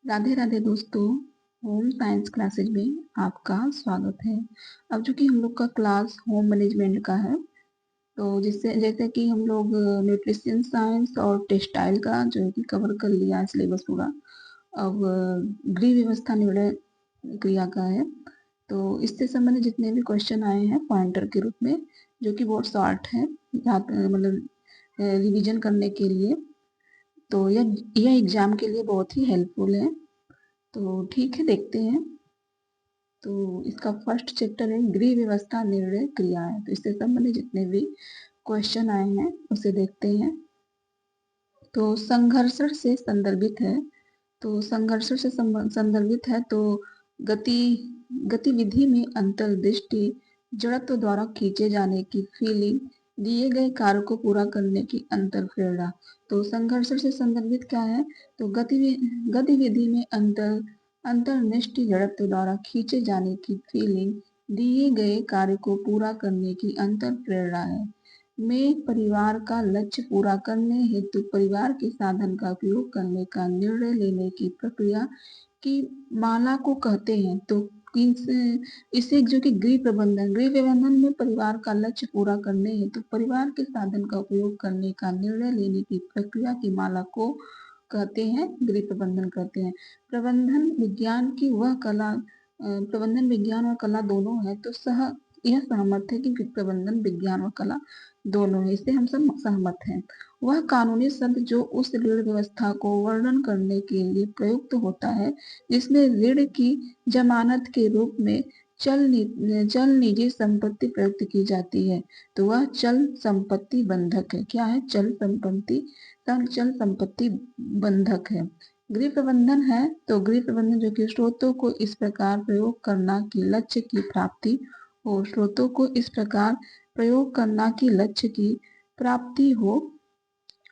राधे राधे दोस्तों। Home science classes में आपका स्वागत है। अब जो कि हम लोग का क्लास होम मैनेजमेंट का है, तो जिससे जैसे कि हम लोग न्यूट्रिशन साइंस और टेक्सटाइल का जो है कि कवर कर लिया है सिलेबस पूरा। अब गृह व्यवस्था निर्णय क्रिया का है, तो इससे संबंधित जितने भी क्वेश्चन आए हैं पॉइंटर के रूप में, जो कि बहुत शॉर्ट है, मतलब रिवीजन करने के लिए, तो यह एग्जाम के लिए बहुत ही हेल्पफुल है। तो ठीक है, देखते हैं। तो इसका फर्स्ट चैप्टर है गृह व्यवस्था निर्णय क्रिया है, तो इससे संबंधित जितने भी क्वेश्चन आए हैं उसे देखते हैं। तो संघर्ष से संदर्भित है, तो संघर्ष से संदर्भित है तो गति गतिविधि में अंतर्दृष्टि, जड़त्व द्वारा खींचे जाने की फीलिंग, दिए गए कार्य को पूरा करने की अंतर प्रेरणा। तो संघर्ष से संदर्भित क्या है? तो गतिविधि में अंतर्निष्ठ जड़त्व द्वारा खींचे जाने की फीलिंग, दिए गए कार्य को पूरा करने की अंतर प्रेरणा है। में परिवार का लक्ष्य पूरा करने हेतु परिवार के साधन का उपयोग करने का निर्णय लेने की प्रक्रिया की माला को कहते हैं। तो इसे जो कि गृह प्रबंधन में परिवार का लक्ष्य पूरा करने हेतु परिवार के साधन का उपयोग करने का निर्णय लेने की प्रक्रिया की माला को कहते हैं, गृह प्रबंधन कहते हैं। प्रबंधन विज्ञान की वह कला, प्रबंधन विज्ञान और कला दोनों है, तो यह सहमत है कि प्रबंधन विज्ञान और कला दोनों है, इससे हम सब सहमत हैं। वह कानूनी शब्द जो उस ऋण व्यवस्था को वर्णन करने के लिए प्रयुक्त होता है जिसमें ऋण की जमानत के रूप में चल निजी संपत्ति प्रयुक्त की जाती है, तो वह चल संपत्ति बंधक है। क्या है? चल संपत्ति बंधक है। गृह प्रबंधन है, तो गृह प्रबंधन जो कि स्रोतों को इस प्रकार प्रयोग करना कि लक्ष्य की प्राप्ति हो, स्रोतों को इस प्रकार प्रयोग करना कि लक्ष्य की प्राप्ति हो।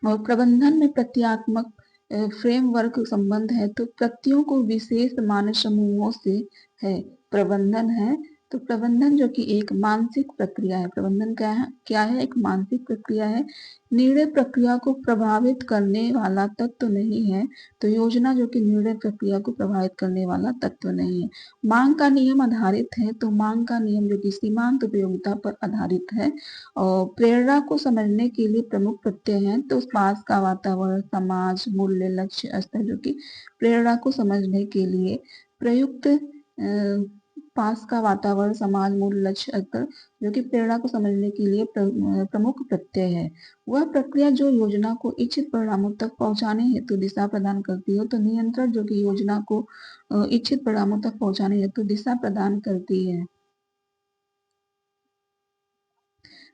और प्रबंधन में प्रत्यात्मक फ्रेमवर्क संबंध है, तो प्रत्ययों को विशेष मानव समूहों से है। प्रबंधन है, तो प्रबंधन जो कि एक मानसिक प्रक्रिया है। प्रबंधन क्या है? एक मानसिक प्रक्रिया है। निर्णय प्रक्रिया को प्रभावित करने वाला तत्व नहीं है, तो योजना जो कि निर्णय प्रक्रिया को प्रभावित करने वाला तत्व नहीं है। मांग का नियम आधारित है, तो मांग का नियम जो कि सीमांत उपयोगिता पर आधारित है। और प्रेरणा को समझने के लिए प्रमुख प्रत्यय हैं, तो पास का वातावरण, समाज, मूल्य, लक्ष्य, स्तर, जो कि प्रेरणा को समझने के लिए प्रयुक्त पास का वातावरण, समाज, मूल्य, लक्ष्य, स्तर, जो कि प्रेरणा को समझने के लिए प्रमुख प्रत्यय है। वह प्रक्रिया जो योजना को इच्छित परिणामों तक पहुंचाने हेतु दिशा प्रदान करती हो, तो नियंत्रण जो कि योजना को इच्छित परिणामों तक पहुंचाने हेतु दिशा प्रदान करती है।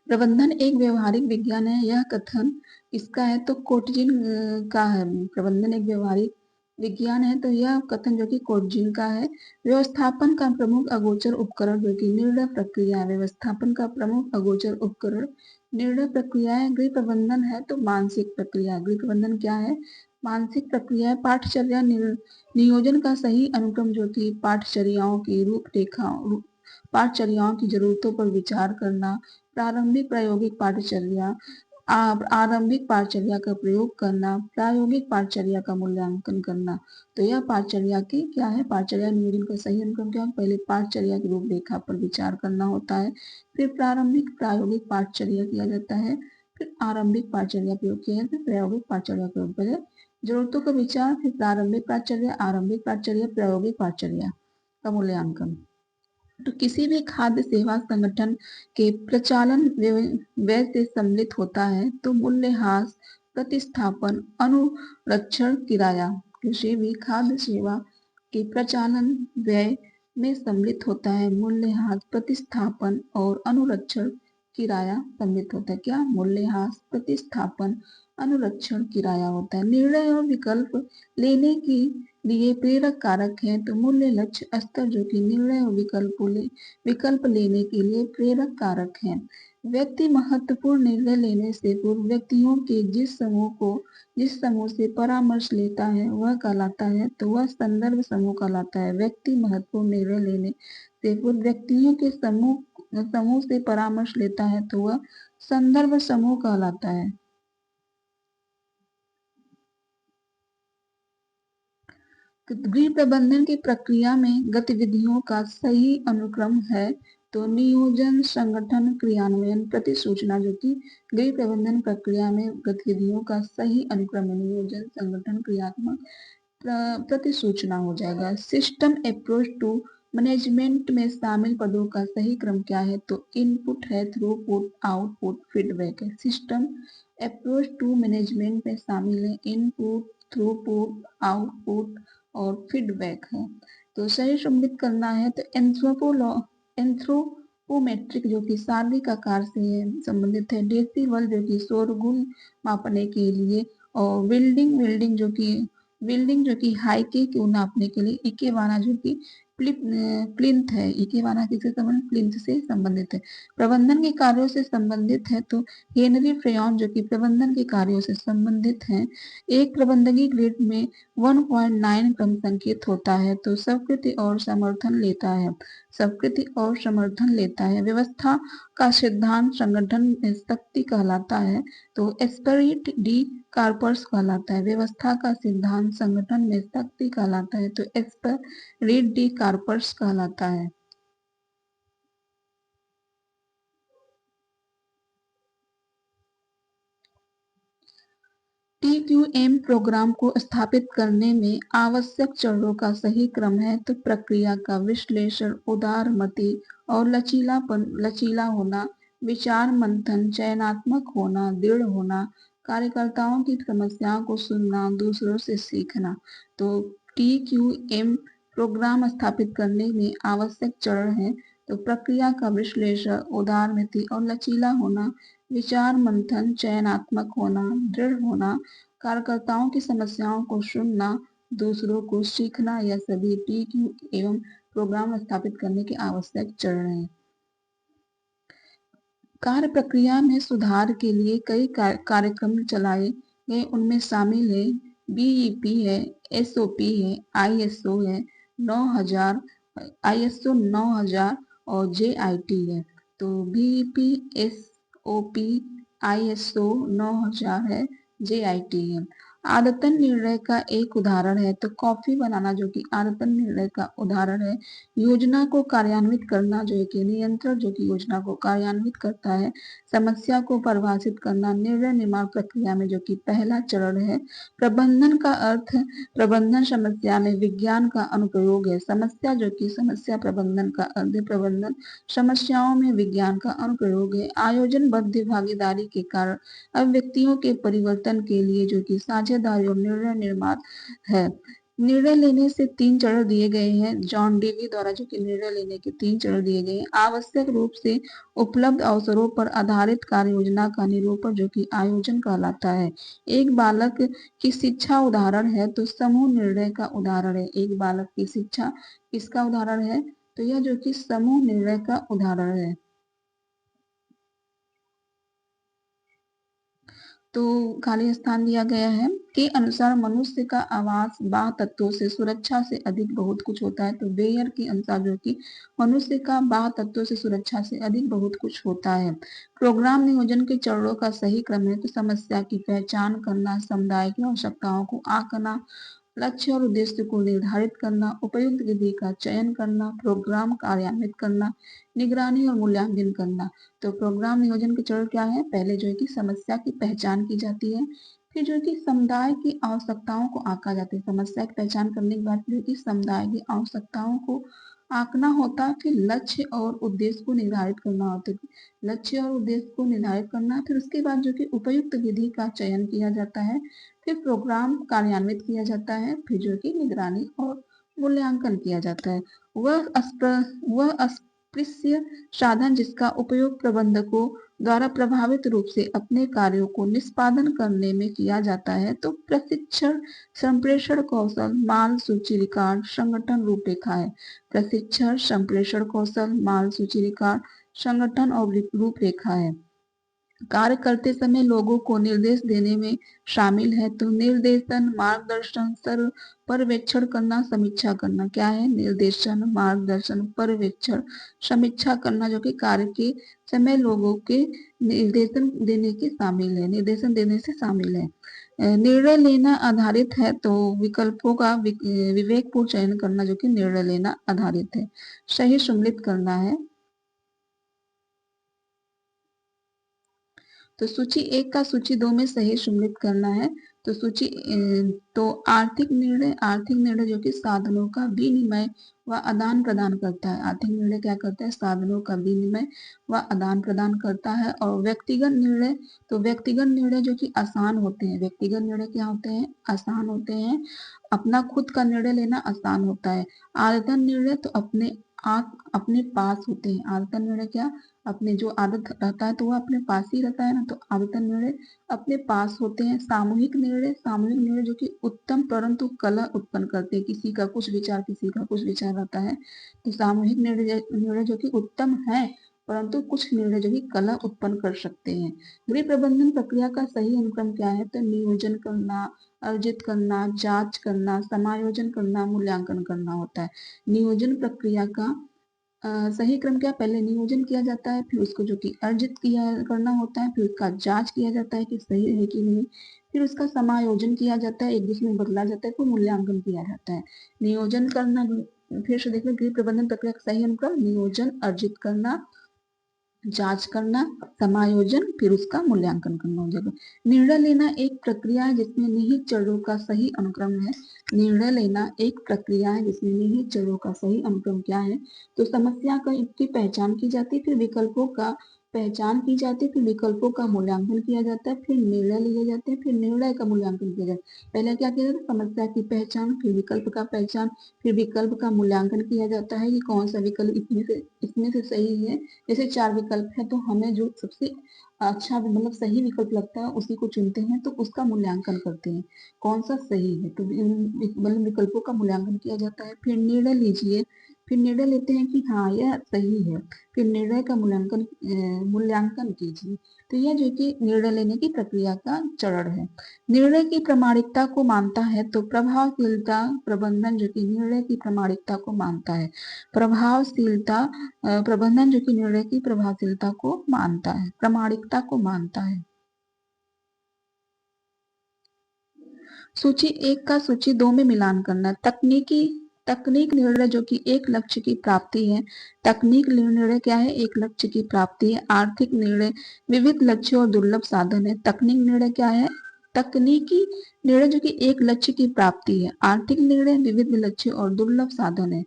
प्रबंधन एक व्यवहारिक विज्ञान है, यह कथन इसका है तो कोटजिन का है। प्रबंधन एक व्यवहारिक विज्ञान है, तो यह कथन जो कि कोटजिन का है। व्यवस्थापन का प्रमुख अगोचर उपकरण जो कि निर्णय प्रक्रिया है। व्यवस्थापन का प्रमुख अगोचर उपकरण निर्णय प्रक्रिया है। गृह प्रबंधन है तो मानसिक प्रक्रिया। गृह प्रबंधन क्या है? मानसिक प्रक्रिया है। पाठचर्या नियोजन का सही अनुक्रम जो कि पाठचर्याओं की रूपरेखा, पाठचर्याओं की जरूरतों पर विचार करना, प्रारंभिक प्रायोगिक पाठचर्या, आरंभिक पाठचर्या का प्रयोग करना, प्रायोगिक पाठचर्या का मूल्यांकन करना। तो यह पाठचर्या की क्या है? पाठचर्या नियोजन का सही अनुक्रम क्या है? पहले पाठचर्या की रूपरेखा पर विचार करना होता है, फिर प्रारंभिक प्रायोगिक पाठचर्या किया जाता है, फिर आरंभिक पाठचर्या प्रयोग किया जाता है, प्रायोगिक पाठचर्या प्रयोग किया जाता है। जरूरतों का विचार, फिर प्रारंभिक पाठचर्या, आरंभिक पाठचर्या, प्रायोगिक पाठचर्या का मूल्यांकन। तो किसी भी खाद्य सेवा संगठन के प्रचालन व्यय से सम्मिलित होता है, तो मूल्यह्रास, प्रतिस्थापन, अनुरक्षण, किराया। किसी भी खाद्य सेवा के प्रचालन व्यय में सम्मिलित होता है, मूल्यह्रास, प्रतिस्थापन और अनुरक्षण, किराया सम्मिलित होता है। क्या? मूल्यह्रास, प्रतिस्थापन, अनुरक्षण, किराया होता है। निर्णय और विकल्प लेने की लिए प्रेरक कारक है, तो मूल्य, लक्ष्य, स्तर, जो कि निर्णय और विकल्प लेने के लिए प्रेरक कारक है। व्यक्ति महत्वपूर्ण निर्णय लेने से पूर्व व्यक्तियों के जिस समूह से परामर्श लेता है वह कहलाता है, तो वह संदर्भ समूह कहलाता है। व्यक्ति महत्वपूर्ण निर्णय लेने से पूर्व व्यक्तियों के समूह से परामर्श लेता है, तो वह संदर्भ समूह कहलाता है। गृह प्रबंधन की प्रक्रिया में गतिविधियों का सही अनुक्रम है तो नियोजन, संगठन, क्रियान्वयन, प्रतिसूचना, जो कि गृह प्रबंधन प्रक्रिया में गतिविधियों का सही अनुक्रम है, नियोजन, संगठन, क्रियात्मक, प्रतिसूचना हो जाएगा। सिस्टम अप्रोच टू मैनेजमेंट में शामिल पदों का सही क्रम क्या है? तो इनपुट है, थ्रूपुट, आउटपुट, फीडबैक है। सिस्टम अप्रोच टू मैनेजमेंट में शामिल है इनपुट, थ्रूपुट, आउटपुट और फीडबैक है। तो सही सम्मिलित करना है तो एंथ्रोपोमेट्रिक जो कि शारीरिक आकार से संबंधित है, डेसिबल जो कि शोरगुल मापने के लिए, और बिल्डिंग जो कि हाइके को नापने के लिए, इकेवाना जो कि प्लिंथ है, इकेवाना किससे संबंधित? प्लिंथ से संबंधित है। प्रबंधन के कार्यों से संबंधित है तो हेनरी फ्रेयन जो कि प्रबंधन के कार्यों से संबंधित है। एक प्रबंधकीय ग्रिड में 1.9 क्रम संकेत होता है तो स्वीकृति और समर्थन लेता है, स्वीकृति और समर्थन लेता है। व्यवस्था का सिद्धांत संगठन में शक्ति कहलाता है तो एस्पेरिट डी कार्पर्स कहलाता है। व्यवस्था का सिद्धांत संगठन में शक्ति कहलाता है तो एस्पेरिट डी कार्पर्स कहलाता है। TQM प्रोग्राम को स्थापित करने में आवश्यक चरणों का सही क्रम है तो प्रक्रिया का विश्लेषण, उदारमति और लचीला होना, विचार मंथन, चयनात्मक होना, दृढ़ होना, कार्यकर्ताओं की समस्याओं को सुनना, दूसरों से सीखना। तो TQM प्रोग्राम स्थापित करने में आवश्यक चरण है तो प्रक्रिया का विश्लेषण, उदारमति और लचीला होना, विचार मंथन, चयनात्मक होना, दृढ़ होना, कार्यकर्ताओं की समस्याओं को सुनना, दूसरों को सीखना, यह सभी TQM एवं प्रोग्राम स्थापित करने के आवश्यक चरण हैं। कार्य प्रक्रिया में सुधार के लिए कई कार्यक्रम चलाए गए, उनमें शामिल है BEP है, SOP है, ISO है 9000, ISO 9000 और JIT है। तो BEP, SOP, ISO 9000 है, JIT है। आदतन निर्णय का एक उदाहरण है तो कॉफी बनाना जो कि आदतन निर्णय का उदाहरण है। योजना को कार्यान्वित करना जो है कि नियंत्रण जो कि योजना को कार्यान्वित करता है। समस्या को परिभाषित करना निर्णय निर्माण प्रक्रिया में जो कि पहला चरण है। प्रबंधन का अर्थ है प्रबंधन समस्या में विज्ञान का अनुप्रयोग है। समस्या जो कि समस्या प्रबंधन का अर्थ है प्रबंधन समस्याओं में विज्ञान का अनुप्रयोग है। आयोजनबद्ध भागीदारी के कारण अब व्यक्तियों के परिवर्तन के लिए जो कि साझेदारी और निर्णय निर्माण है। निर्णय लेने से 3 चरण दिए गए हैं जॉन डेवी द्वारा जो कि निर्णय लेने के 3 चरण दिए गए हैं। आवश्यक रूप से उपलब्ध अवसरों पर आधारित कार्य योजना का निरूपण जो कि आयोजन कहलाता है। एक बालक की शिक्षा उदाहरण है तो समूह निर्णय का उदाहरण है। एक बालक की शिक्षा किसका उदाहरण है? तो यह जो कि समूह निर्णय का उदाहरण है। तो खाली स्थान दिया गया है के अनुसार मनुष्य का आवास बाह्य तत्वों से सुरक्षा से अधिक बहुत कुछ होता है। तो बेयर के अनुसार जो कि मनुष्य का बाह्य तत्वों से सुरक्षा से अधिक बहुत कुछ होता है। प्रोग्राम नियोजन के चरणों का सही क्रम है तो समस्या की पहचान करना, समुदाय की आवश्यकताओं को आंकना, लक्ष्य और उद्देश्य को निर्धारित करना, उपयुक्त विधि का चयन करना, प्रोग्राम कार्यान्वित करना, निगरानी और मूल्यांकन करना। तो प्रोग्राम नियोजन के चरण क्या है? पहले जो है कि समस्या की पहचान की जाती है, फिर जो है कि समुदाय की आवश्यकताओं को आंका जाता है। समस्या की पहचान करने के बाद जो है कि समुदाय की आवश्यकताओं को आंकना होता है, फिर लक्ष्य और उद्देश्य को निर्धारित करना होता है। लक्ष्य और उद्देश्य को निर्धारित करना, फिर उसके बाद जो कि उपयुक्त विधि का चयन किया जाता है, फिर प्रोग्राम कार्यान्वित किया जाता है, फिर जो कि निगरानी और मूल्यांकन किया जाता है। वह अस्पृश्य साधन जिसका उपयोग प्रबंधकों द्वारा प्रभावित रूप से अपने कार्यों को निष्पादन करने में किया जाता है तो प्रशिक्षण, संप्रेषण कौशल, माल सूची रिकॉर्ड, संगठन रूपरेखा है। प्रशिक्षण, संप्रेषण कौशल, माल सूची रिकॉर्ड, संगठन और रूपरेखा है। कार्य करते समय लोगों को निर्देश देने में शामिल है तो निर्देशन, मार्गदर्शन, सर्व पर्यवेक्षण करना, समीक्षा करना। क्या है? निर्देशन, मार्गदर्शन, पर्यवेक्षण, समीक्षा करना जो कि कार्य के समय लोगों के निर्देशन देने के शामिल है, निर्देशन देने से शामिल है। निर्णय लेना आधारित है तो विकल्पों का विवेकपूर्ण चयन करना जो कि निर्णय लेना आधारित है। सही सम्मिलित करना है। तो सूची 1 का सूची 2 में सही सम्मिलित करना है। तो तो आर्थिक निर्णय जो कि साधनों का विनिमय व आदान प्रदान करता है। आर्थिक निर्णय क्या करता है? साधनों का विनिमय व आदान प्रदान करता है। और व्यक्तिगत निर्णय, तो व्यक्तिगत निर्णय जो कि आसान होते हैं। व्यक्तिगत निर्णय क्या होते हैं? आसान होते हैं। अपना खुद का निर्णय लेना आसान होता है। आदतन निर्णय तो अपने पास होते हैं। आदतन निर्णय क्या? अपने जो आदत रहता है तो वो अपने पास ही रहता है ना, तो आदतन निर्णय अपने पास होते हैं। सामूहिक निर्णय जो कि उत्तम परंतु कलह उत्पन्न करते हैं। किसी का कुछ विचार रहता है, तो सामूहिक निर्णय जो कि उत्तम है परंतु कुछ निर्णय जो कि कलह उत्पन्न कर सकते हैं। गृह प्रबंधन प्रक्रिया का सही अनुक्रम क्या है? तो नियोजन करना, अर्जित करना, जांच करना, समायोजन करना, मूल्यांकन करना होता है। नियोजन प्रक्रिया का सही क्रम क्या? पहले नियोजन किया जाता है, फिर उसको जो कि अर्जित करना होता है, फिर उसका जांच किया जाता है कि सही है कि नहीं, फिर उसका समायोजन किया जाता है, एक दूसरे में बदला जाता है, फिर मूल्यांकन किया जाता है। नियोजन करना, फिर से देख लो, गृह प्रबंधन प्रक्रिया का सही अनुक्रम नियोजन, अर्जित करना, जांच करना, समायोजन, फिर उसका मूल्यांकन करना हो जाएगा। निर्णय लेना एक प्रक्रिया है जिसमें निहित चरों का सही अनुक्रम है। निर्णय लेना एक प्रक्रिया है जिसमें निहित चरों का सही अनुक्रम क्या है? तो समस्या की पहचान की जाती है, फिर विकल्पों का पहचान की जाती है, फिर विकल्पों का मूल्यांकन किया जाता है, फिर निर्णय लिए जाते हैं, फिर निर्णय का मूल्यांकन किया जाता है। पहले क्या किया जाता है? समस्या की पहचान, फिर विकल्प का पहचान, फिर विकल्प का मूल्यांकन किया जाता है कि कौन सा विकल्प इसमें से सही है। जैसे 4 विकल्प है तो हमें जो सबसे अच्छा मतलब सही विकल्प लगता है उसी को चुनते हैं, तो उसका मूल्यांकन करते हैं कौन सा सही है, तो मतलब विकल्पों का मूल्यांकन किया जाता है। फिर निर्णय लीजिए, फिर निर्णय लेते हैं कि हाँ यह सही है, फिर निर्णय का मूल्यांकन कीजिए। तो यह जो कि निर्णय लेने की प्रक्रिया का चरण है। निर्णय की प्रामाणिकता को मानता है तो प्रभावशीलता प्रबंधन जो कि निर्णय की प्रामाणिकता को मानता है। प्रभावशीलता प्रबंधन जो कि निर्णय की प्रभावशीलता को मानता है, प्रामाणिकता को मानता है। सूची 1 का सूची 2 में मिलान करना। तकनीक निर्णय जो कि एक लक्ष्य की प्राप्ति है। तकनीक निर्णय क्या है? एक लक्ष्य की प्राप्ति है। आर्थिक निर्णय विविध लक्ष्य और दुर्लभ साधन है। तकनीक निर्णय क्या है? तकनीकी निर्णय जो कि एक लक्ष्य की प्राप्ति है। आर्थिक निर्णय विविध लक्ष्य और दुर्लभ साधन है।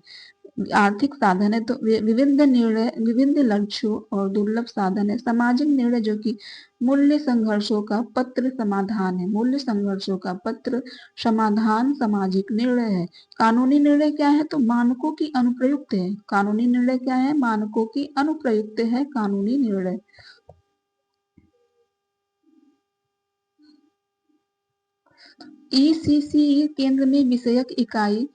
आर्थिक साधन है तो विविध लक्ष्यों और दुर्लभ साधन है। सामाजिक निर्णय जो कि मूल्य संघर्षों का पत्र समाधान है। मूल्य संघर्षों का पत्र समाधान सामाजिक निर्णय है। कानूनी निर्णय क्या है? तो मानकों की अनुप्रयुक्त है। कानूनी निर्णय क्या है? मानकों की अनुप्रयुक्त है कानूनी निर्णय। ईसीसी केंद्र में विषयक इकाई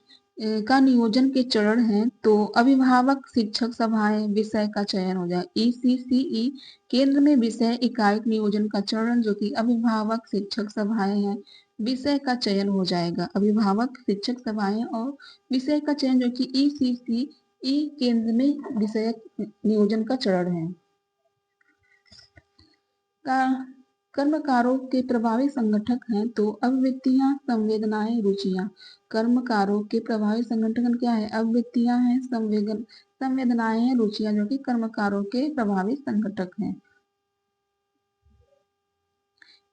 का नियोजन के चरण है। तो अभिभावक शिक्षक सभाएं विषय का चयन हो जाए। ईसीसीई केंद्र में विषय इकाई नियोजन का चरण जो कि अभिभावक शिक्षक सभाएं हैं, विषय का चयन हो जाएगा। अभिभावक शिक्षक सभाएं और विषय का चयन जो कि ईसीसीई केंद्र में विषयक नियोजन का चरण है। कर्मकारों के प्रभावी संगठक हैं तो अवृत्तियां, संवेदनाएं, रुचियां। कर्मकारों के प्रभावी संगठन क्या है? अवृत्तियां हैं, संवेदनाएं हैं, रुचियां जो कि कर्मकारों के प्रभावी संगठक हैं।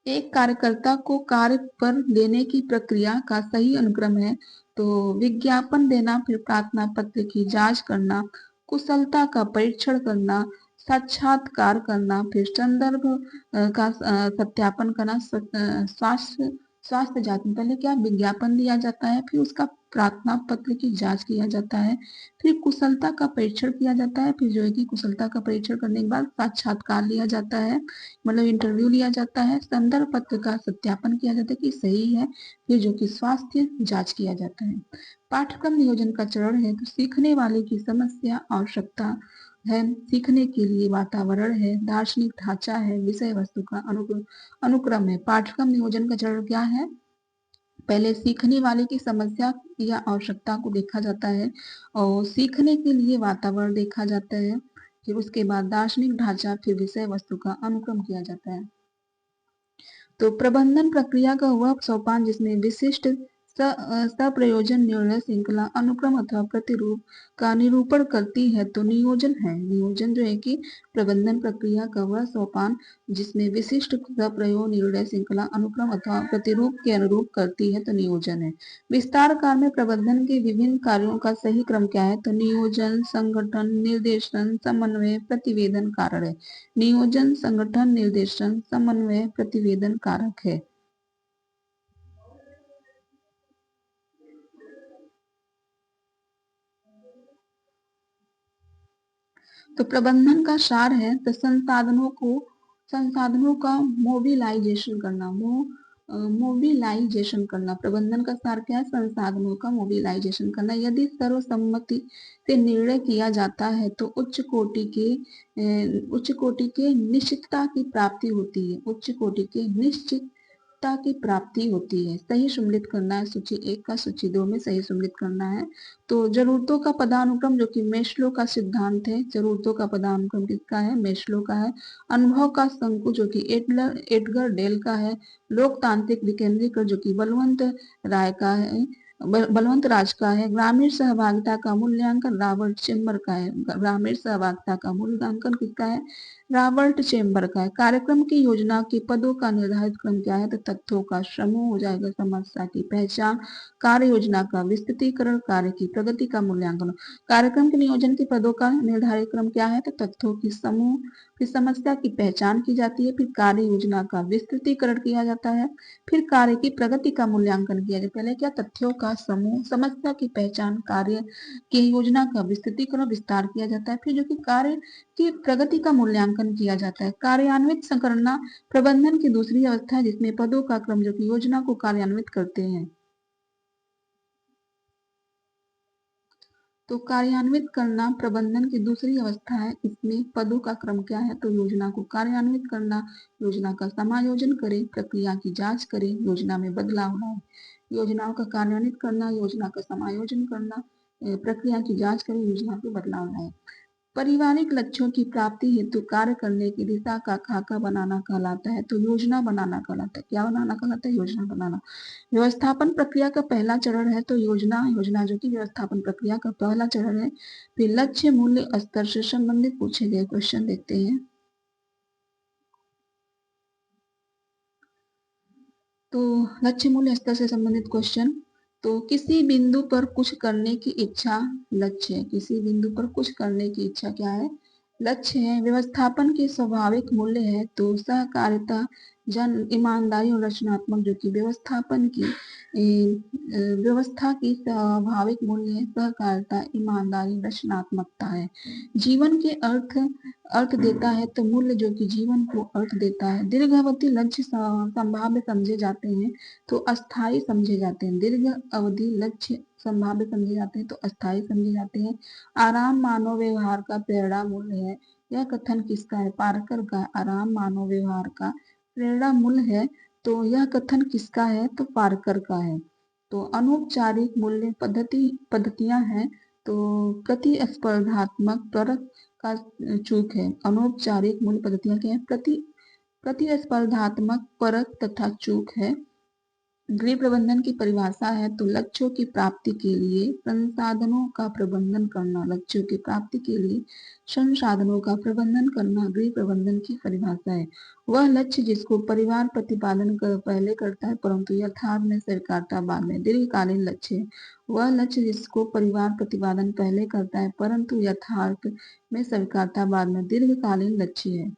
एक कार्यकर्ता को कार्य पर देने की प्रक्रिया का सही अनुक्रम है। तो विज्ञापन देना, फिर प्रार्थना पत्र की जांच करना, कुशलता का परीक्षण करना, साक्षात्कार करना, फिर संदर्भ का सत्यापन करना, स्वास्थ्य जांच। पहले क्या विज्ञापन दिया जाता है, फिर उसका प्रार्थना पत्र की जांच किया जाता है, फिर कुशलता का परीक्षण किया जाता है, फिर जो है कि कुशलता का परीक्षण करने के बाद साक्षात्कार लिया जाता है, मतलब इंटरव्यू लिया जाता है, संदर्भ पत्र का सत्यापन किया जाता है कि सही है, फिर जो कि स्वास्थ्य जांच किया जाता है। पाठ्यक्रम नियोजन का चरण है तो सीखने वाले की समस्या, आवश्यकता है, सीखने के लिए वातावरण है, दार्शनिक ढांचा है, विषय वस्तु का अनुक्रम है। पाठ्यक्रम नियोजन का चरण क्या है? पहले सीखने वाले की समस्या या आवश्यकता को देखा जाता है और सीखने के लिए वातावरण देखा जाता है, फिर उसके बाद दार्शनिक ढांचा, फिर विषय वस्तु का अनुक्रम किया जाता है। तो प्रबंधन प्रक्रिया का वह सोपान जिसमें विशिष्ट सप्रयोजन निर्णय श्रृंखला अनुक्रम अथवा प्रतिरूप का निरूपण करती है तो नियोजन है। नियोजन जो है कि प्रबंधन प्रक्रिया का वह सोपान जिसमें विशिष्ट सप्रयोग निर्णय श्रृंखला अनुक्रम अथवा प्रतिरूप के अनुरूप करती है तो नियोजन है। विस्तार कार्य में प्रबंधन के विभिन्न कार्यों का सही क्रम क्या है तो नियोजन, संगठन, निर्देशन, समन्वय, प्रतिवेदन, कारण है। नियोजन, संगठन, निर्देशन, समन्वय, प्रतिवेदन, कारक है। तो प्रबंधन का सार है तो संसाधनों का मोबिलाइजेशन करना। मोबिलाइजेशन करना प्रबंधन का सार क्या है? संसाधनों का मोबिलाइजेशन करना। यदि सर्वसम्मति से निर्णय किया जाता है तो उच्च कोटि के निश्चितता की प्राप्ति होती है। उच्च कोटि के निश्चितता की प्राप्ति होती है। सही सम्मिलित करना है सूची 1 का सूची 2 में सही सम्मिलित करना है। तो जरूरतों का पदानुक्रम जो कि मेस्लो का सिद्धांत है। जरूरतों का पदानुक्रम किसका है? मेस्लो का है। अनुभव का शंकु जो कि एडगर डेल का है। लोकतांत्रिक विकेंद्रीकरण जो कि बलवंत राज का है। ग्रामीण सहभागिता का मूल्यांकन रॉबर्ट चेम्बर का है। ग्रामीण सहभागिता का मूल्यांकन किसका है? रॉबर्ट चेम्बर का है। कार्यक्रम की योजना के पदों का निर्धारित क्रम क्या है? तो तथ्यों का समूह हो जाएगा। समस्या की पहचान, कार्य योजना का विस्तृतीकरण, कार्य की प्रगति का मूल्यांकन। कार्यक्रम के नियोजन के पदों का निर्धारित क्रम क्या है? तो तथ्यों की समूह, फिर समस्या की पहचान की जाती है, फिर कार्य योजना का विस्तृतीकरण किया जाता है, फिर कार्य की प्रगति का मूल्यांकन किया जाता है। पहले क्या? तथ्यों का समूह, समस्या की पहचान, कार्य की योजना का विस्तृतीकरण विस्तार किया जाता है, फिर जो कि कार्य की प्रगति का मूल्यांकन किया जाता है। कार्यान्वित करना प्रबंधन की दूसरी अवस्था है जिसमें पदों का क्रम जो कि योजना को कार्यान्वित करते हैं। तो कार्यान्वित करना प्रबंधन की दूसरी अवस्था है। इसमें पदों का क्रम क्या है? तो योजना को कार्यान्वित करना, योजना का समायोजन करें, प्रक्रिया की जांच करें, योजना में बदलाव लाएं। योजनाओं का कार्यान्वित करना, योजना का समायोजन करना, प्रक्रिया की जांच करें, योजना में बदलाव लाएं। पारिवारिक लक्ष्यों की प्राप्ति हेतु कार्य करने की दिशा का खाका बनाना कहलाता है तो योजना बनाना कहलाता है। क्या बनाना कहलाता है? योजना बनाना। व्यवस्थापन प्रक्रिया का पहला चरण है तो योजना जो कि व्यवस्थापन प्रक्रिया का पहला चरण है। फिर लक्ष्य मूल्य स्तर से संबंधित पूछे गए क्वेश्चन देखते हैं। तो लक्ष्य मूल्य स्तर से संबंधित क्वेश्चन, तो किसी बिंदु पर कुछ करने की इच्छा लक्ष्य है। किसी बिंदु पर कुछ करने की इच्छा क्या है? लक्ष्य है। व्यवस्थापन के स्वाभाविक मूल्य है तो सहकारिता, जन ईमानदारी और रचनात्मक जो कि व्यवस्थापन की व्यवस्था की स्वाभाविक मूल्य है सहकारिता, ईमानदारी, रचनात्मकता है। जीवन के अर्थ देता है तो मूल्य जो कि जीवन को अर्थ देता है। दीर्घावधि लक्ष्य संभाव्य समझे जाते हैं तो अस्थायी समझे जाते हैं। दीर्घ अवधि लक्ष्य संभाव्य समझे जाते हैं तो अस्थायी समझे जाते हैं। आराम मानव व्यवहार का प्रेरणा मूल्य है। यह कथन किसका है? पार्कर का। आराम मानव व्यवहार का प्रेरणा मूल्य है तो यह कथन किसका है? तो पार्कर का है। तो अनौपचारिक मूल्य पद्धतियां हैं तो प्रतिस्पर्धात्मक तर्क का चूक है। अनौपचारिक मूल्य पद्धतियां क्या है? प्रतिस्पर्धात्मक परख तथा चूक है। गृह प्रबंधन की परिभाषा है तो लक्ष्यों की प्राप्ति के लिए संसाधनों का प्रबंधन करना। लक्ष्यों की प्राप्ति के लिए संसाधनों का प्रबंधन करना गृह प्रबंधन की परिभाषा है। वह लक्ष्य जिसको परिवार प्रतिपादन पहले करता है परंतु यथार्थ में स्वीकारता बाद में। दीर्घकालीन लक्ष्य है। वह लक्ष्य जिसको परिवार प्रतिपादन पहले करता है परंतु यथार्थ में स्वीकारता बाद में। दीर्घकालीन लक्ष्य है।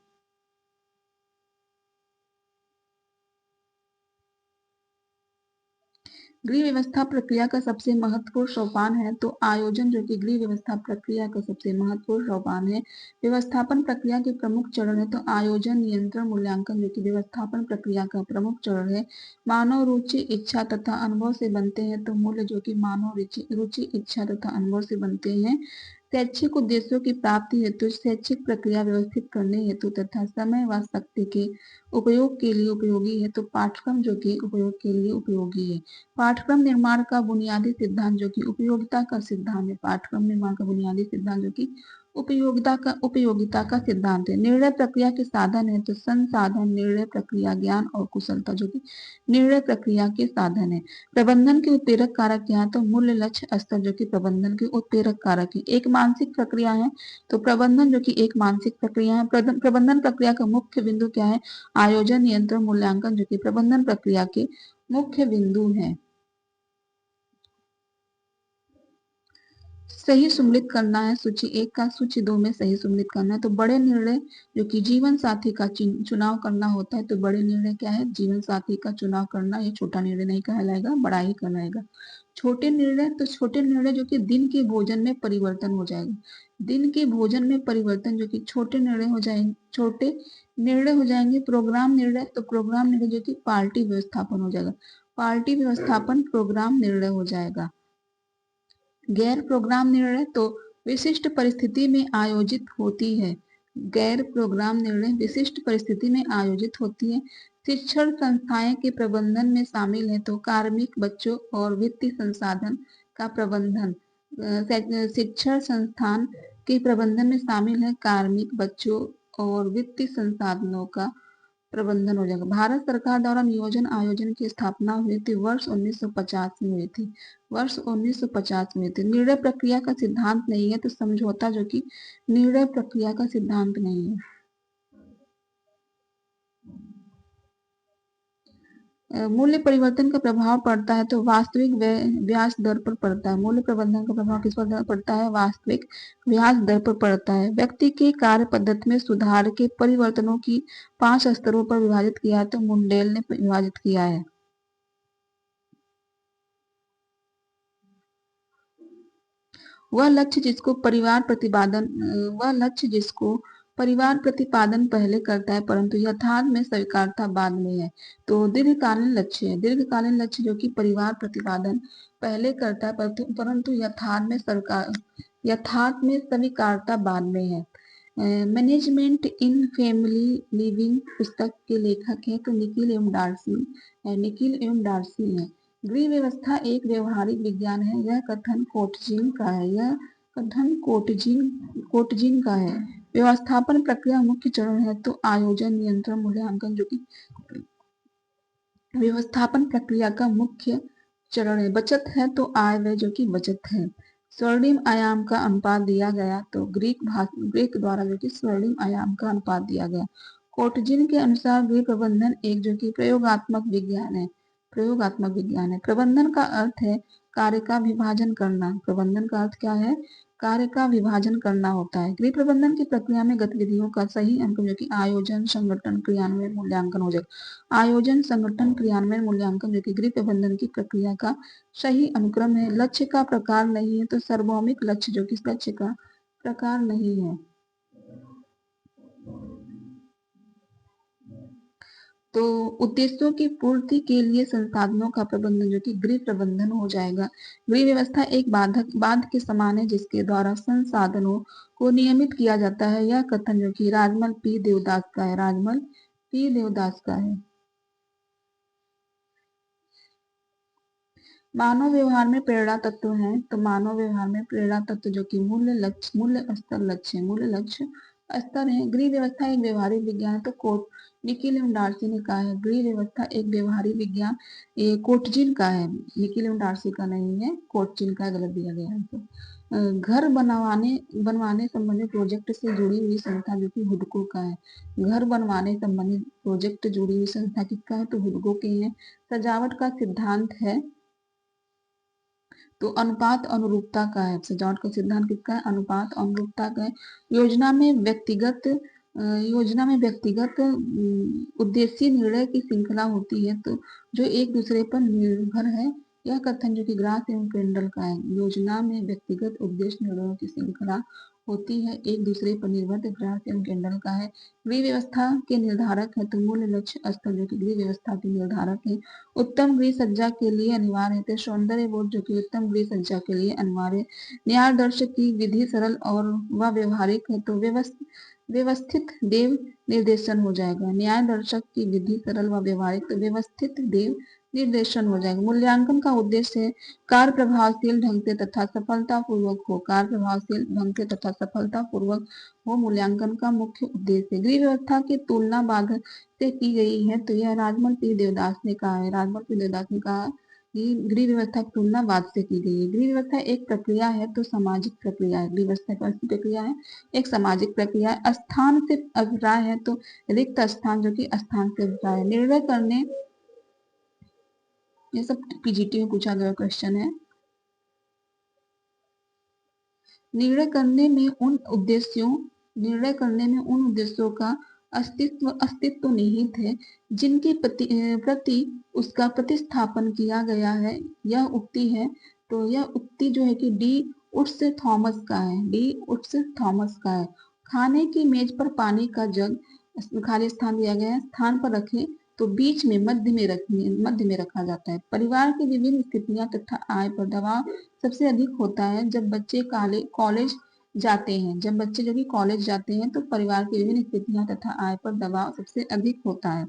गृह व्यवस्था प्रक्रिया का सबसे महत्वपूर्ण सोपान है तो आयोजन जो कि गृह व्यवस्था प्रक्रिया का सबसे महत्वपूर्ण सोपान है। व्यवस्थापन प्रक्रिया के प्रमुख चरण है तो आयोजन, नियंत्रण, मूल्यांकन जो कि व्यवस्थापन प्रक्रिया का प्रमुख चरण है। मानव रुचि, इच्छा तथा अनुभव से बनते हैं तो मूल्य जो कि मानव रुचि, इच्छा तथा अनुभव से बनते हैं। शैक्षिक उद्देश्यों की प्राप्ति हेतु शैक्षिक प्रक्रिया व्यवस्थित करने हेतु तथा समय व शक्ति के उपयोग के लिए उपयोगी है तो पाठ्यक्रम जो कि उपयोग के लिए उपयोगी है। पाठ्यक्रम निर्माण का बुनियादी सिद्धांत जो कि उपयोगिता का सिद्धांत है। पाठ्यक्रम निर्माण का बुनियादी सिद्धांत जो कि उपयोगिता का सिद्धांत है। निर्णय प्रक्रिया के साधन है तो संसाधन, निर्णय प्रक्रिया, ज्ञान और कुशलता जो कि निर्णय प्रक्रिया के साधन है। प्रबंधन के उत्प्रेरक कारक क्या है तो मूल्य, लक्ष्य, स्तर जो कि प्रबंधन के उत्प्रेरक कारक है। एक मानसिक प्रक्रिया है तो प्रबंधन जो कि एक मानसिक प्रक्रिया है। प्रबंधन प्रक्रिया का मुख्य बिंदु क्या है, आयोजन, नियंत्रण, मूल्यांकन जो कि प्रबंधन प्रक्रिया के मुख्य बिंदु है। सही सम्मिलित करना है, सूची 1 का सूची 2 में सही सम्मिलित करना है। तो बड़े निर्णय जो कि जीवन साथी का चुनाव करना होता है, तो बड़े निर्णय क्या है, जीवन साथी का चुनाव करना। ये छोटा निर्णय नहीं कहलाएगा, बड़ा ही कहलाएगा। छोटे निर्णय, तो छोटे निर्णय जो कि दिन के भोजन में परिवर्तन हो जाएगा। दिन के भोजन में परिवर्तन जो कि छोटे निर्णय हो जाएंगे, छोटे निर्णय हो जाएंगे। प्रोग्राम निर्णय, तो प्रोग्राम निर्णय जो कि पार्टी व्यवस्थापन हो जाएगा। पार्टी व्यवस्थापन प्रोग्राम निर्णय हो जाएगा। गैर प्रोग्राम निर्णय तो विशिष्ट परिस्थिति में आयोजित होती है। गैर प्रोग्राम निर्णय विशिष्ट परिस्थिति में आयोजित होती है। शिक्षण संस्थाएं के प्रबंधन में शामिल है तो कार्मिक, बच्चों और वित्तीय संसाधन का प्रबंधन। शिक्षण संस्थान के प्रबंधन में शामिल है कार्मिक, बच्चों और वित्तीय संसाधनों का प्रबंधन हो जाएगा। भारत सरकार द्वारा नियोजन आयोजन की स्थापना हुई थी वर्ष 1950 में हुई थी। वर्ष 1950 में थी। निर्णय प्रक्रिया का सिद्धांत नहीं है तो समझौता जो कि निर्णय प्रक्रिया का सिद्धांत नहीं है। मूल्य परिवर्तन का प्रभाव पड़ता है तो वास्तविक ब्याज दर पर पड़ता है। मूल्य प्रबंधन का प्रभाव किस पर पड़ता है, वास्तविक ब्याज दर पर पड़ता है। व्यक्ति के कार्य पद्धति में सुधार के परिवर्तनों की 5 स्तरों पर विभाजित किया है तो मुंडेल ने विभाजित किया है। वह लक्ष्य जिसको परिवार प्रतिपादन पहले करता है परंतु यथार्थ में स्वीकारता बाद में है। तो दीर्घकालीन लक्ष्य है। दीर्घकालीन लक्ष्य जो कि परिवार प्रतिपादन पहले करता है परंतु यथार्थ में स्वीकारता बाद में है। मैनेजमेंट इन फैमिली लिविंग पुस्तक के लेखक है तो निखिल एवं डार्सी है। गृह व्यवस्था एक व्यवहारिक विज्ञान है। यह कथन कोटजिन का है। कोटजिन का है। व्यवस्थापन प्रक्रिया मुख्य चरण है तो आयोजन, नियंत्रण, मूल्यांकन जो कि व्यवस्थापन प्रक्रिया का मुख्य चरण है। बचत है तो आय व्यय जो कि बचत है। स्वर्णिम आयाम का अनुपात दिया गया तो ग्रीक द्वारा जो कि स्वर्णिम आयाम का अनुपात दिया गया। कोटजिन के अनुसार गृह प्रबंधन एक जो कि प्रयोगात्मक विज्ञान है। प्रबंधन का अर्थ है कार्य का विभाजन करना। प्रबंधन का अर्थ क्या है, कार्य का विभाजन करना होता है। गृह प्रबंधन की प्रक्रिया में गतिविधियों का सही अंक जो कि आयोजन, संगठन, क्रियान्वयन, मूल्यांकन हो जाएगा। आयोजन, संगठन, क्रियान्वयन, मूल्यांकन जो कि गृह प्रबंधन की प्रक्रिया का सही अनुक्रम है। लक्ष्य का प्रकार नहीं है तो सार्वभौमिक लक्ष्य जो कि लक्ष्य का प्रकार नहीं है। तो उद्देश्यों की पूर्ति के लिए संसाधनों का प्रबंधन जो कि गृह प्रबंधन हो जाएगा। गृह व्यवस्था एक बांध के समान है जिसके द्वारा संसाधनों को नियमित किया जाता है। यह कथन जो कि राजमल पी देवदास का है। मानव व्यवहार में प्रेरणा तत्व है तो मानव व्यवहार में प्रेरणा तत्व जो कि मूल्य, लक्ष्य स्तर है। गृह व्यवस्था एक व्यवहारिक विज्ञान है तो निखिल एवं डार्सी ने कहा है गृह व्यवस्था एक व्यवहारिक विज्ञान। ये कोटजिन का है, निखिल एवं डार्सी का नहीं है, कोटजिन का गलत दिया गया है। तो घर बनवाने संबंधी प्रोजेक्ट से जुड़ी हुई संस्था जो कि हुडको का है। घर बनवाने संबंधित प्रोजेक्ट जुड़ी हुई संस्था किसका है तो हुडको की है। सजावट का सिद्धांत है तो अनुपात अनुरूपता का है। सजावट का सिद्धांत किसका है, अनुपात अनुरूपता का है। योजना में व्यक्तिगत उद्देश्य निर्णय की श्रृंखला होती है तो जो एक दूसरे पर निर्भर है। यह कथन जो कि ग्रास एवं केंडल का है। योजना में व्यक्तिगत उद्देश्य निर्णयों की श्रृंखला होती है, एक दूसरे पर निर्भर, ग्रास एवं केंडल का है। गृह व्यवस्था के निर्धारक है तो मूल्य, लक्ष्य, स्तर जो कि गृह व्यवस्था के निर्धारक है। उत्तम गृह सज्जा के लिए अनिवार्य है तो सौंदर्य बोध जो कि उत्तम गृह सज्जा के लिए अनिवार्य। न्याय दर्शक की विधि सरल और वह व्यवहारिक है तो व्यवस्थित देव निर्देशन हो जाएगा। न्याय दर्शक की विधि सरल व व्यवहारिक तो व्यवस्थित देव निर्देशन हो जाएगा। मूल्यांकन का उद्देश्य है कार्य प्रभावशील ढंग से तथा सफलतापूर्वक हो। कार्य प्रभावशील ढंग से तथा सफलतापूर्वक हो मूल्यांकन का मुख्य उद्देश्य है। गृह व्यवस्था की तुलना बाधक से की गई है, तो यह राजमल पी देवदास ने कहा है। राजमल पी देवदास ने कहा कि गृह व्यवस्था की तुलना बाद से की गई है। गृह व्यवस्था एक प्रक्रिया है, तो सामाजिक प्रक्रिया है। गृह व्यवस्था कैसी प्रक्रिया है? एक सामाजिक प्रक्रिया है। स्थान से अभिप्राय है, तो रिक्त स्थान जो कि स्थान से अभिप्राय है। निर्णय करने, ये सब पीजीटी में पूछा गया क्वेश्चन है। निर्णय करने में उन उद्देश्यों का अस्तित्व निहित है जिनके प्रति उसका प्रतिस्थापन किया गया है। यह उक्ति है, तो यह उक्ति जो है कि डी उट्स थॉमस का है। डी उट्स थॉमस का है। खाने की मेज पर पानी का जग खाली स्थान दिया गया है, स्थान पर रखें तो बीच में मध्य में रखा जाता है। परिवार की विभिन्न स्थितियां तथा आय पर दबाव सबसे अधिक होता है जब बच्चे कॉलेज जाते हैं। जब बच्चे जो कि कॉलेज जाते हैं तो परिवार की विभिन्न स्थितियां तथा आय पर दबाव सबसे अधिक होता है।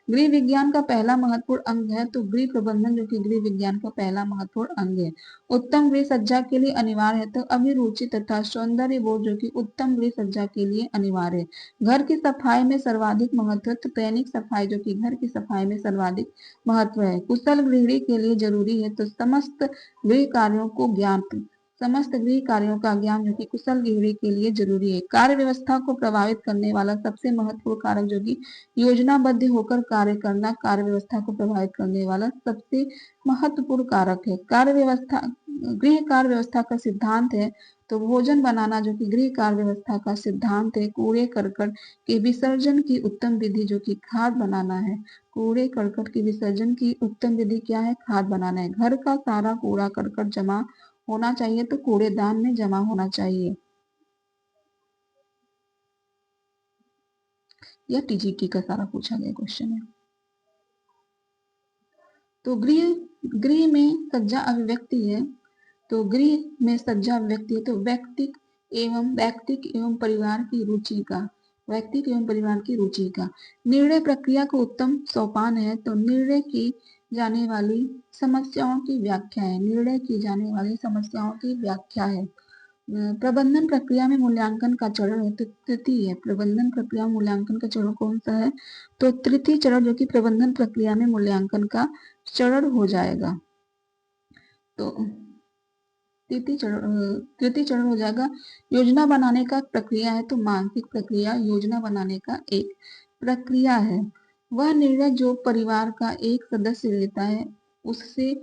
गृह विज्ञान का पहला महत्वपूर्ण अंग है, तो गृह प्रबंधन जो कि गृह विज्ञान का पहला महत्वपूर्ण अंग है। उत्तम गृह सज्जा के लिए अनिवार्य है, तो अभिरुचि तथा सौंदर्य बोध जो कि उत्तम गृह सज्जा के लिए अनिवार्य है। घर की सफाई में सर्वाधिक महत्व, तो दैनिक सफाई जो कि घर की सफाई में सर्वाधिक महत्व है। कुशल गृहिणी के लिए जरूरी है, तो समस्त गृह का ज्ञान जो कि कुशल गृहिणी के लिए जरूरी है। कार्य व्यवस्था को प्रभावित करने वाला सबसे महत्वपूर्ण कारक जो कि योजनाबद्ध होकर कार्य करना कार्य व्यवस्था को प्रभावित करने वाला सबसे महत्वपूर्ण कारक है। गृह कार्य व्यवस्था का सिद्धांत है, तो भोजन बनाना जो कि गृह कार्य व्यवस्था का सिद्धांत है। कूड़े करकट के विसर्जन की उत्तम विधि जो कि खाद बनाना है। कूड़े करकट के विसर्जन की उत्तम विधि क्या है? खाद बनाना है। घर का सारा कूड़ा करकट जमा होना चाहिए, तो कूड़ेदान में जमा होना चाहिए। यह टीजीटी का सारा पूछा गया क्वेश्चन है। तो गृह में सज्जा अभिव्यक्ति है, तो गृह में सज्जा अभिव्यक्ति है, तो व्यक्तिक एवं परिवार की रुचि का निर्णय प्रक्रिया को उत्तम सोपान है, तो निर्णय की जाने वाली समस्याओं की व्याख्या है। प्रबंधन प्रक्रिया में मूल्यांकन का चरण है, तो तृतीय है। प्रबंधन प्रक्रिया मूल्यांकन का चरण कौन सा है? तो तृतीय चरण जो कि प्रबंधन प्रक्रिया में मूल्यांकन का चरण हो जाएगा। तो तृतीय चरण हो जाएगा। योजना बनाने का प्रक्रिया है, तो मानसिक प्रक्रिया योजना बनाने का एक प्रक्रिया है। वह निर्णय जो परिवार का एक सदस्य लेता है उससे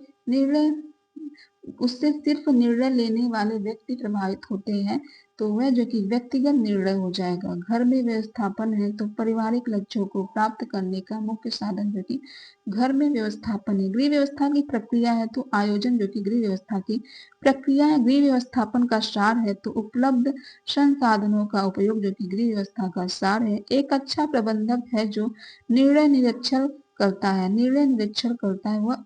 सिर्फ निर्णय लेने वाले व्यक्ति प्रभावित होते हैं, तो वह जो कि व्यक्तिगत निर्णय हो जाएगा। घर में व्यवस्थापन है, तो पारिवारिक लक्ष्यों को प्राप्त करने का मुख्य साधन जो कि घर में व्यवस्थापन है। गृह व्यवस्था की प्रक्रिया है, तो आयोजन जो कि गृह व्यवस्था की प्रक्रिया है। गृह व्यवस्थापन का सार है, तो उपलब्ध संसाधनों का उपयोग जो कि गृह व्यवस्था का सार है। एक अच्छा प्रबंधक है जो निर्णय निरीक्षण करता है। वह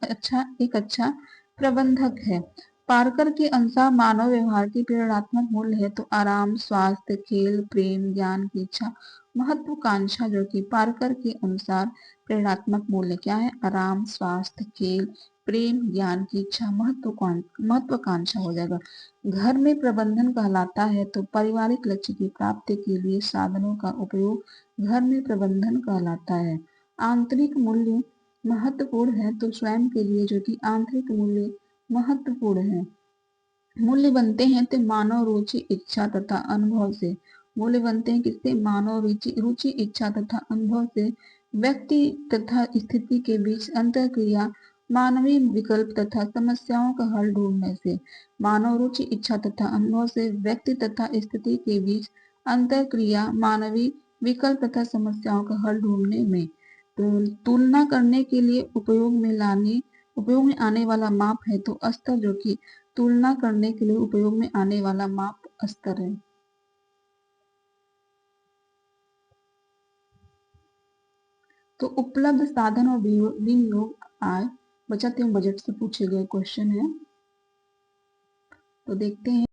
एक अच्छा प्रबंधक है। पारकर के अनुसार मानव व्यवहार की प्रेरणात्मक मूल्य है, तो आराम, स्वास्थ्य, खेल, प्रेम, ज्ञान की इच्छा, महत्वाकांक्षा जो कि पारकर के अनुसार प्रेरणात्मक मूल्य क्या है? आराम, स्वास्थ्य, खेल, प्रेम, ज्ञान की इच्छा, महत्वाकांक्षा हो जाएगा। घर में प्रबंधन कहलाता है, तो पारिवारिक लक्ष्य की प्राप्ति के लिए साधनों का उपयोग घर में प्रबंधन कहलाता है। आंतरिक मूल्य महत्वपूर्ण है, तो स्वयं के लिए जो कि आंतरिक मूल्य महत्वपूर्ण है। मूल्य बनते हैं तो मानव रुचि, इच्छा तथा अनुभव से। मूल्य बनते हैं किससे? मानव रुचि, इच्छा तथा अनुभव से। व्यक्ति तथा स्थिति के बीच अंतरक्रिया मानवीय विकल्प तथा समस्याओं का हल ढूंढने से। मानव रुचि, इच्छा तथा अनुभव से व्यक्ति तथा स्थिति के बीच अंतरक्रिया मानवीय विकल्प तथा समस्याओं का हल ढूंढने में। तो तुलना करने के लिए उपयोग में आने वाला माप है, तो स्तर जो कि तुलना करने के लिए उपयोग में आने वाला माप स्तर है। तो उपलब्ध साधन और विनियोग, आय, बचत एवं बजट से पूछे गए क्वेश्चन है। तो देखते हैं